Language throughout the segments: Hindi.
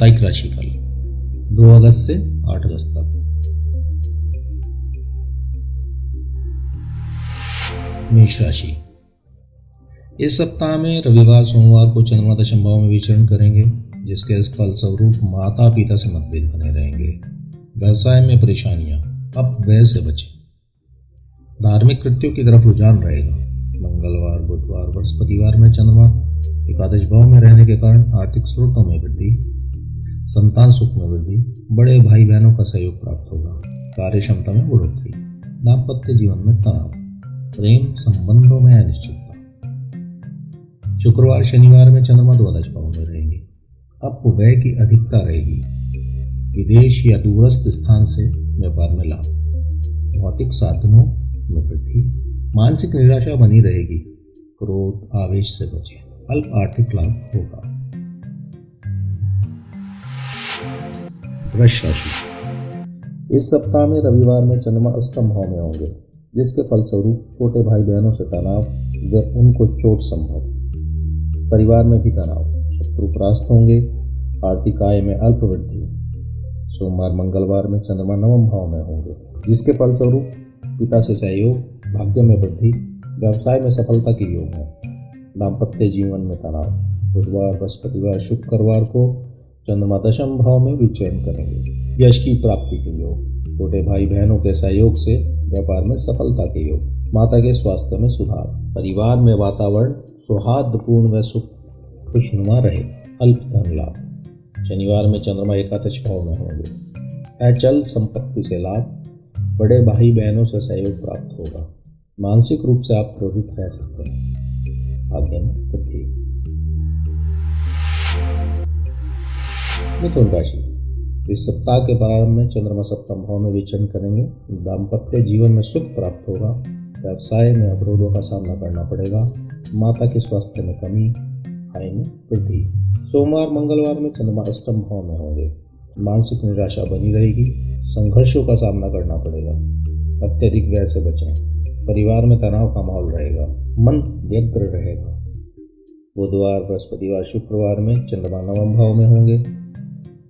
साप्ताहिक राशिफल 2 अगस्त से 8 अगस्त तक। मेष राशि। इस सप्ताह में रविवार सोमवार को चंद्रमा दशम भाव में विचरण करेंगे, जिसके फलस्वरूप माता पिता से मतभेद बने रहेंगे। व्यवसाय में परेशानियां, अपव्यय से बचें। धार्मिक कृत्यों की तरफ रुझान रहेगा। मंगलवार बुधवार बृहस्पतिवार में चंद्रमा एकादश भाव में रहने के कारण आर्थिक स्रोतों में वृद्धि, संतान सुख में वृद्धि, बड़े भाई बहनों का सहयोग प्राप्त होगा। कार्य क्षमता में बढ़ोतरी, दाम्पत्य जीवन में तनाव, प्रेम संबंधों में अनिश्चितता। शुक्रवार शनिवार में चंद्रमा द्वादश भाव में रहेंगे। अपव्यय की अधिकता रहेगी। विदेश या दूरस्थ स्थान से व्यापार में लाभ, भौतिक साधनों में वृद्धि, मानसिक निराशा बनी रहेगी। क्रोध आवेश से बचें, अल्प आर्थिक लाभ होगा। वृष राशि। इस सप्ताह में रविवार में चंद्रमा अष्टम भाव में होंगे, जिसके फलस्वरूप छोटे भाई बहनों से तनाव व उनको चोट संभव। परिवार में भी तनाव, शत्रु परास्त होंगे। आर्थिक आय में अल्प वृद्धि। सोमवार मंगलवार में चंद्रमा नवम भाव में होंगे, जिसके फलस्वरूप पिता से सहयोग, भाग्य में वृद्धि, व्यवसाय में सफलता के योग है। दाम्पत्य जीवन में तनाव। बुधवार बृहस्पतिवार शुक्रवार को चंद्रमा दशम भाव में विचरण करेंगे। यश की प्राप्ति के योग, छोटे भाई बहनों के सहयोग से व्यापार में सफलता के योग, माता के स्वास्थ्य में सुधार। परिवार में वातावरण सौहार्दपूर्ण व सुख खुशनुमा रहेगा। अल्प धन लाभ। शनिवार में चंद्रमा एकादश भाव में होंगे। अचल संपत्ति से लाभ, बड़े भाई बहनों से सहयोग प्राप्त होगा। मानसिक रूप से आप क्रोधित रह सकते हैं। भाग्य में वृद्धि। मिथुन राशि। इस सप्ताह के प्रारंभ में चंद्रमा सप्तम भाव में विचरण करेंगे। दाम्पत्य जीवन में सुख प्राप्त होगा। व्यवसाय में अवरोधों का सामना करना पड़ेगा। माता के स्वास्थ्य में कमी, आय में वृद्धि। सोमवार मंगलवार में चंद्रमा अष्टम भाव में होंगे। मानसिक निराशा बनी रहेगी। संघर्षों का सामना करना पड़ेगा। अत्यधिक व्यय से बचें। परिवार में तनाव का माहौल रहेगा। मन व्यग्र रहेगा। बुधवार बृहस्पतिवार शुक्रवार में चंद्रमा नवम भाव में होंगे।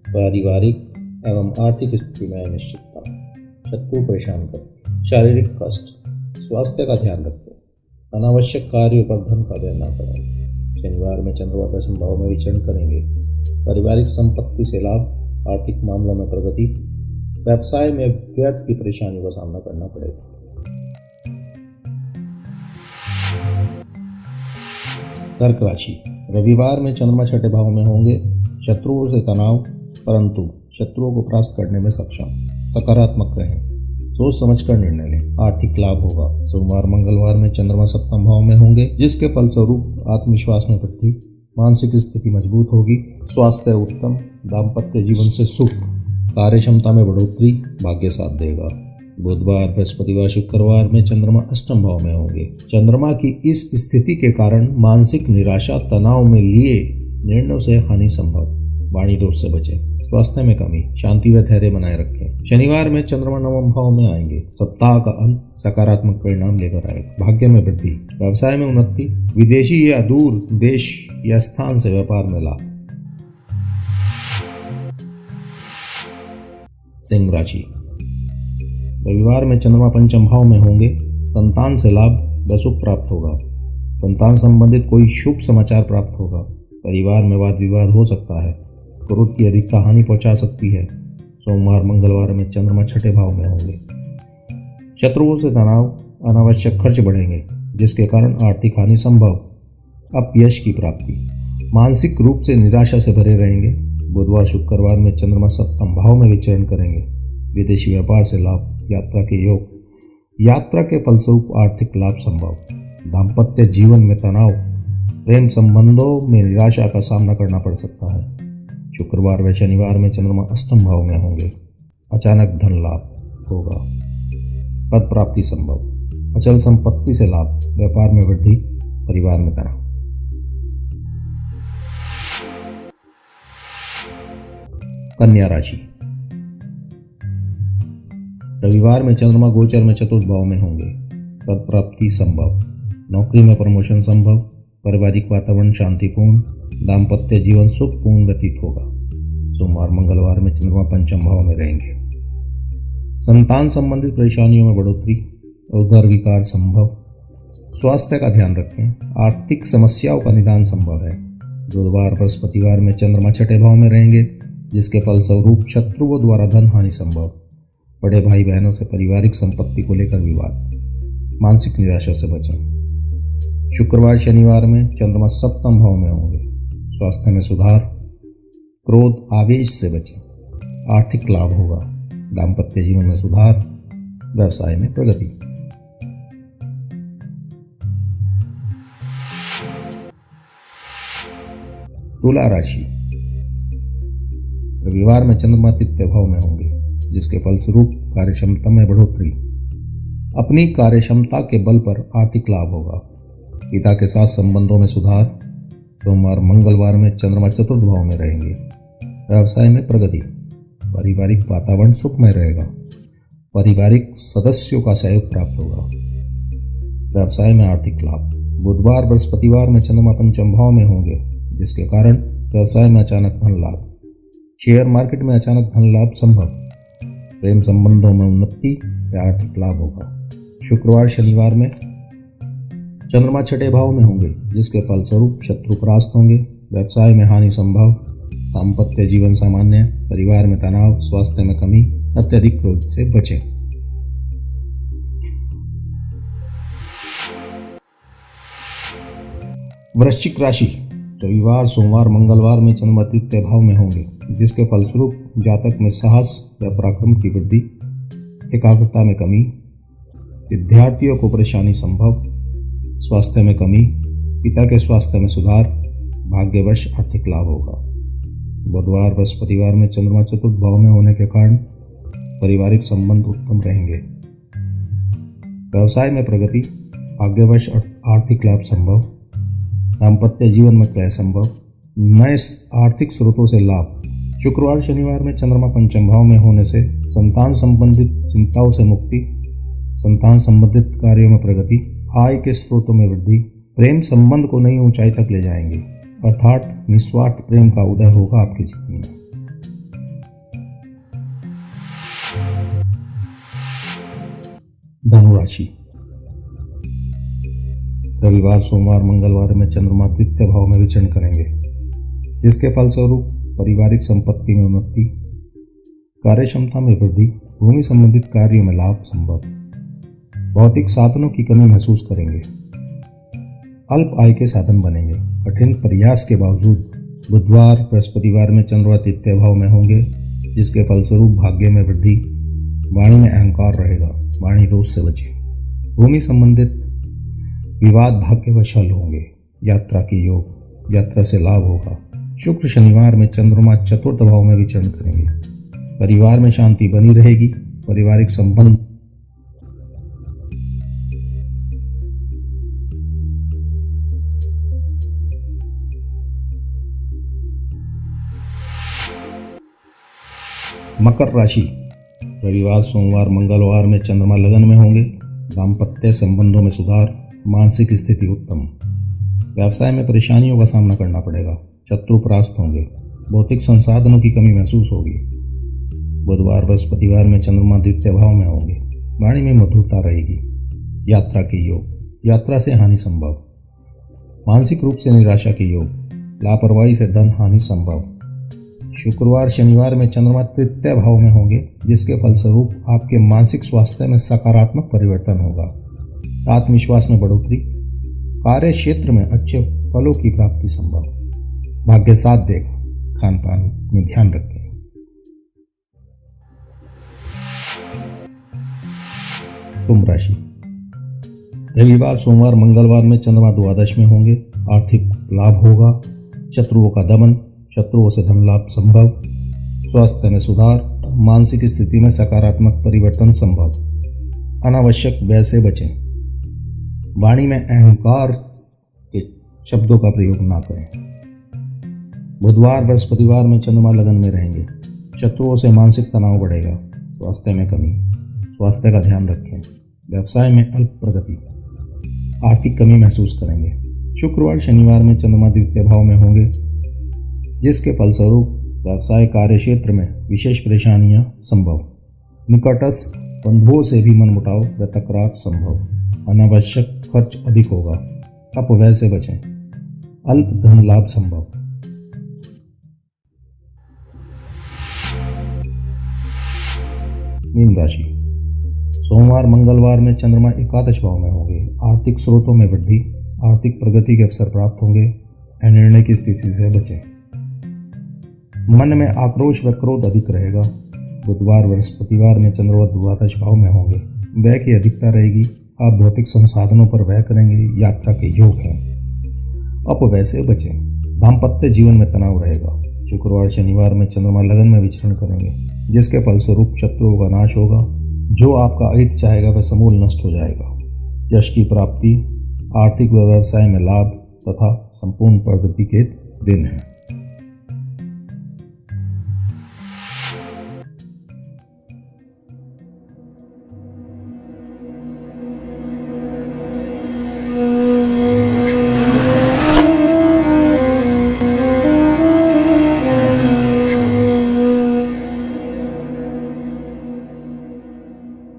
पारिवारिक एवं आर्थिक स्थिति में अनिश्चितता, शत्रु परेशान करेंगे। शारीरिक कष्ट, स्वास्थ्य का ध्यान रखें। अनावश्यक कार्यों पर धन का व्यय न करें। शनिवार में चंद्रमा दशम भाव में विचरण करेंगे। पारिवारिक संपत्ति से लाभ, आर्थिक मामलों में प्रगति, व्यवसाय में व्यर्थ की परेशानियों का सामना करना पड़ेगा। कर्क राशि। रविवार में चंद्रमा छठे भाव में होंगे। शत्रुओं से तनाव, परंतु शत्रुओं को परास्त करने में सक्षम। सकारात्मक रहें, सोच समझकर निर्णय लें। आर्थिक लाभ होगा। सोमवार मंगलवार में चंद्रमा सप्तम भाव में होंगे, जिसके फलस्वरूप आत्मविश्वास में वृद्धि, मानसिक स्थिति मजबूत होगी। स्वास्थ्य उत्तम, दाम्पत्य जीवन से सुख, कार्य क्षमता में बढ़ोतरी, भाग्य साथ देगा। बुधवार बृहस्पतिवार शुक्रवार में चंद्रमा अष्टम भाव में होंगे। चंद्रमा की इस स्थिति के कारण मानसिक निराशा, तनाव में लिए निर्णयों से हानि संभव। वाणी दोष से बचें। स्वास्थ्य में कमी, शांति व धैर्य बनाए रखें। शनिवार में चंद्रमा नवम भाव में आएंगे। सप्ताह का अंत सकारात्मक परिणाम लेकर आएगा। भाग्य में वृद्धि, व्यवसाय में उन्नति, विदेशी या दूर देश या स्थान से व्यापार में लाभ। सिंह राशि। रविवार में चंद्रमा पंचम भाव में होंगे। संतान से लाभ व सुख प्राप्त होगा। संतान संबंधित कोई शुभ समाचार प्राप्त होगा। परिवार में वाद विवाद हो सकता है। क्रोध की अधिकता हानि पहुंचा सकती है। सोमवार मंगलवार में चंद्रमा छठे भाव में होंगे। शत्रुओं से तनाव, अनावश्यक खर्च बढ़ेंगे, जिसके कारण आर्थिक हानि संभव। अपयश की प्राप्ति, मानसिक रूप से निराशा से भरे रहेंगे। बुधवार शुक्रवार में चंद्रमा सप्तम भाव में विचरण करेंगे। विदेशी व्यापार से लाभ, यात्रा के योग, यात्रा के फलस्वरूप आर्थिक लाभ संभव। दाम्पत्य जीवन में तनाव, प्रेम संबंधों में निराशा का सामना करना पड़ सकता है। शुक्रवार व शनिवार में चंद्रमा अष्टम भाव में होंगे। अचानक धन लाभ होगा। पद प्राप्ति संभव। अचल संपत्ति से लाभ, व्यापार में वृद्धि, परिवार में तनाव। कन्या राशि। रविवार में चंद्रमा गोचर में चतुर्थ भाव में होंगे। पद प्राप्ति संभव, नौकरी में प्रमोशन संभव, पारिवारिक वातावरण शांतिपूर्ण, दाम्पत्य जीवन सुखपूर्ण व्यतीत होगा। सोमवार मंगलवार में चंद्रमा पंचम भाव में रहेंगे। संतान संबंधित परेशानियों में बढ़ोतरी, उदर विकार संभव। स्वास्थ्य का ध्यान रखें। आर्थिक समस्याओं का निदान संभव है। बुधवार बृहस्पतिवार में चंद्रमा छठे भाव में रहेंगे, जिसके फलस्वरूप शत्रुओं द्वारा धन हानि संभव। बड़े भाई बहनों से पारिवारिक संपत्ति को लेकर विवाद। मानसिक निराशा से बचें। शुक्रवार शनिवार में चंद्रमा सप्तम भाव में होंगे। स्वास्थ्य में सुधार। क्रोध आवेश से बचें। आर्थिक लाभ होगा। दाम्पत्य जीवन में सुधार। व्यवसाय में प्रगति। तुला राशि। रविवार में चंद्रमा तृतीय भाव में होंगे, जिसके फलस्वरूप कार्यक्षमता में बढ़ोतरी। अपनी कार्यक्षमता के बल पर आर्थिक लाभ होगा। पिता के साथ संबंधों में सुधार। सोमवार मंगलवार में चंद्रमा चतुर्थ भाव में रहेंगे। व्यवसाय में प्रगति। पारिवारिक वातावरण सुखमय रहेगा। पारिवारिक सदस्यों का सहयोग प्राप्त होगा। व्यवसाय में आर्थिक लाभ। बुधवार बृहस्पतिवार में चंद्रमा पंचम भाव में होंगे, जिसके कारण व्यवसाय में अचानक धन लाभ। शेयर मार्केट में अचानक धन लाभ संभव। प्रेम संबंधों में उन्नति या आर्थिक लाभ होगा। शुक्रवार शनिवार में चंद्रमा छठे भाव में होंगे, जिसके फलस्वरूप शत्रु परास्त होंगे। व्यवसाय में हानि संभव। दाम्पत्य जीवन सामान्य। परिवार में तनाव। स्वास्थ्य में कमी। अत्यधिक क्रोध से बचें। वृश्चिक राशि। रविवार सोमवार मंगलवार में चंद्रमा तृतीय भाव में होंगे, जिसके फलस्वरूप जातक में साहस या पराक्रम की वृद्धि। एकाग्रता में कमी। विद्यार्थियों को परेशानी संभव। स्वास्थ्य में कमी। पिता के स्वास्थ्य में सुधार। भाग्यवश आर्थिक लाभ होगा। बुधवार बृहस्पतिवार में चंद्रमा चतुर्थ भाव में होने के कारण पारिवारिक संबंध उत्तम रहेंगे। व्यवसाय में प्रगति। भाग्यवश आर्थिक लाभ संभव। दाम्पत्य जीवन में क्लेश संभव। नए आर्थिक स्रोतों से लाभ। शुक्रवार शनिवार में चंद्रमा पंचम भाव में होने से संतान संबंधित चिंताओं से मुक्ति। संतान संबंधित कार्यों में प्रगति। आय के स्रोतों में वृद्धि। प्रेम संबंध को नई ऊंचाई तक ले जाएंगे, अर्थात निस्वार्थ प्रेम का उदय होगा आपके जीवन में। धनु राशि। रविवार सोमवार मंगलवार में चंद्रमा तृतीय भाव में विचरण करेंगे, जिसके फलस्वरूप पारिवारिक संपत्ति में उन्नति। कार्यक्षमता में वृद्धि। भूमि संबंधित कार्यों में लाभ संभव। भौतिक साधनों की कमी महसूस करेंगे। अल्प आय के साधन बनेंगे। कठिन प्रयास के बावजूद। बुधवार बृहस्पतिवार में चंद्रमा तृतीय भाव में होंगे, जिसके फलस्वरूप भाग्य में वृद्धि। वाणी में अहंकार रहेगा। वाणी दोष से बचें। भूमि संबंधित विवाद भाग्यवश हल होंगे। यात्रा की योग। यात्रा से लाभ होगा। शुक्र शनिवार में चंद्रमा चतुर्थ भाव में विचरण करेंगे। परिवार में शांति बनी रहेगी। पारिवारिक संबंध मकर राशि। रविवार सोमवार मंगलवार में चंद्रमा लगन में होंगे। दाम्पत्य संबंधों में सुधार। मानसिक स्थिति उत्तम। व्यवसाय में परेशानियों का सामना करना पड़ेगा। शत्रु परास्त होंगे। भौतिक संसाधनों की कमी महसूस होगी। बुधवार बृहस्पतिवार में चंद्रमा द्वितीय भाव में होंगे। वाणी में मधुरता रहेगी। यात्रा के योग। यात्रा से हानि संभव। मानसिक रूप से निराशा के योग। लापरवाही से धन हानि संभव। शुक्रवार शनिवार में चंद्रमा तृतीय भाव में होंगे, जिसके फलस्वरूप आपके मानसिक स्वास्थ्य में सकारात्मक परिवर्तन होगा। आत्मविश्वास में बढ़ोतरी। कार्य क्षेत्र में अच्छे फलों की प्राप्ति संभव। भाग्य साथ देगा। खान पान में ध्यान रखें। कुंभ राशि। रविवार सोमवार मंगलवार में चंद्रमा द्वादश में होंगे। आर्थिक लाभ होगा। शत्रुओं का दमन। शत्रुओं से धन लाभ संभव। स्वास्थ्य में सुधार। मानसिक स्थिति में सकारात्मक परिवर्तन संभव। अनावश्यक व्यय से बचें। वाणी में अहंकार के शब्दों का प्रयोग ना करें। बुधवार बृहस्पतिवार में चंद्रमा लगन में रहेंगे। शत्रुओं से मानसिक तनाव बढ़ेगा। स्वास्थ्य में कमी। स्वास्थ्य का ध्यान रखें। व्यवसाय में अल्प प्रगति। आर्थिक कमी महसूस करेंगे। शुक्रवार शनिवार में चंद्रमा द्वितीय भाव में होंगे, जिसके फलस्वरूप व्यवसाय कार्य क्षेत्र में विशेष परेशानियां संभव। निकटस्थ बंधुओं से भी मनमुटाव व तकरार संभव। अनावश्यक खर्च अधिक होगा, अपव्यय से बचें। अल्प धन लाभ संभव। मीन राशि। सोमवार मंगलवार में चंद्रमा एकादश भाव में होंगे। आर्थिक स्रोतों में वृद्धि, आर्थिक प्रगति के अवसर प्राप्त होंगे। अनिर्णय की स्थिति से बचें। मन में आक्रोश व क्रोध अधिक रहेगा। बुधवार बृहस्पतिवार में चंद्रमा द्वादश भाव में होंगे। व्यय की अधिकता रहेगी। आप भौतिक संसाधनों पर व्यय करेंगे। यात्रा के योग हैं। अपव्यय से बचें। दाम्पत्य जीवन में तनाव रहेगा। शुक्रवार शनिवार में चंद्रमा लगन में विचरण करेंगे, जिसके फलस्वरूप शत्रुओं का नाश होगा। जो आपका अहित चाहेगा वह समूल नष्ट हो जाएगा। यश की प्राप्ति, आर्थिक व व्यवसाय में लाभ तथा संपूर्ण प्रगति के दिन हैं।